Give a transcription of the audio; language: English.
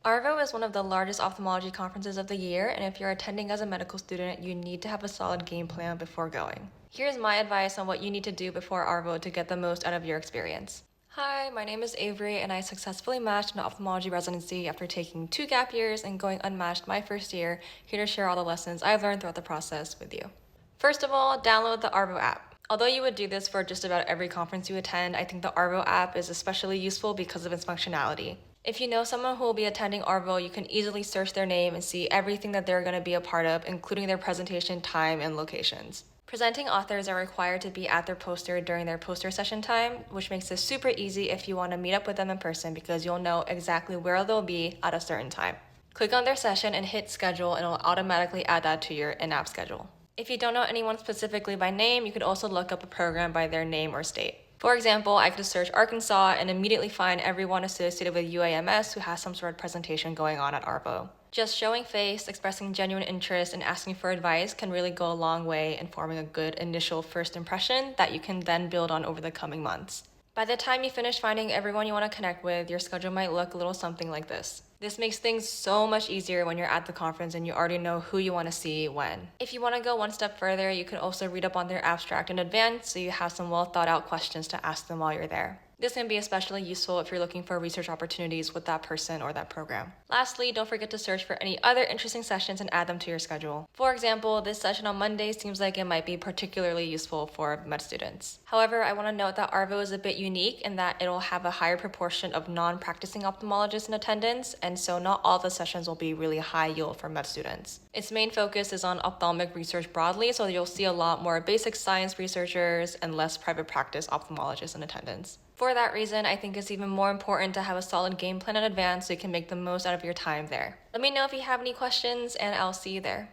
ARVO is one of the largest ophthalmology conferences of the year, and if you're attending as a medical student, you need to have a solid game plan before going. Here's my advice on what you need to do before ARVO to get the most out of your experience. Hi, my name is Avery, and I successfully matched an ophthalmology residency after taking 2 gap years and going unmatched my first year, here to share all the lessons I've learned throughout the process with you. First of all, download the ARVO app. Although you would do this for just about every conference you attend, I think the ARVO app is especially useful because of its functionality. If you know someone who will be attending ARVO, you can easily search their name and see everything that they're going to be a part of, including their presentation time and locations. Presenting authors are required to be at their poster during their poster session time, which makes this super easy if you want to meet up with them in person because you'll know exactly where they'll be at a certain time. Click on their session and hit schedule, and it'll automatically add that to your in-app schedule. If you don't know anyone specifically by name, you could also look up a program by their name or state. For example, I could search Arkansas and immediately find everyone associated with UAMS who has some sort of presentation going on at ARVO. Just showing face, expressing genuine interest, and asking for advice can really go a long way in forming a good initial first impression that you can then build on over the coming months. By the time you finish finding everyone you want to connect with, your schedule might look a little something like this. This makes things so much easier when you're at the conference and you already know who you want to see when. If you want to go one step further, you can also read up on their abstract in advance so you have some well thought out questions to ask them while you're there. This can be especially useful if you're looking for research opportunities with that person or that program. Lastly, don't forget to search for any other interesting sessions and add them to your schedule. For example, this session on Monday seems like it might be particularly useful for med students. However, I want to note that ARVO is a bit unique in that it'll have a higher proportion of non-practicing ophthalmologists in attendance, and so not all the sessions will be really high yield for med students. Its main focus is on ophthalmic research broadly, so you'll see a lot more basic science researchers and less private practice ophthalmologists in attendance. For that reason, I think it's even more important to have a solid game plan in advance so you can make the most out of your time there. Let me know if you have any questions, and I'll see you there.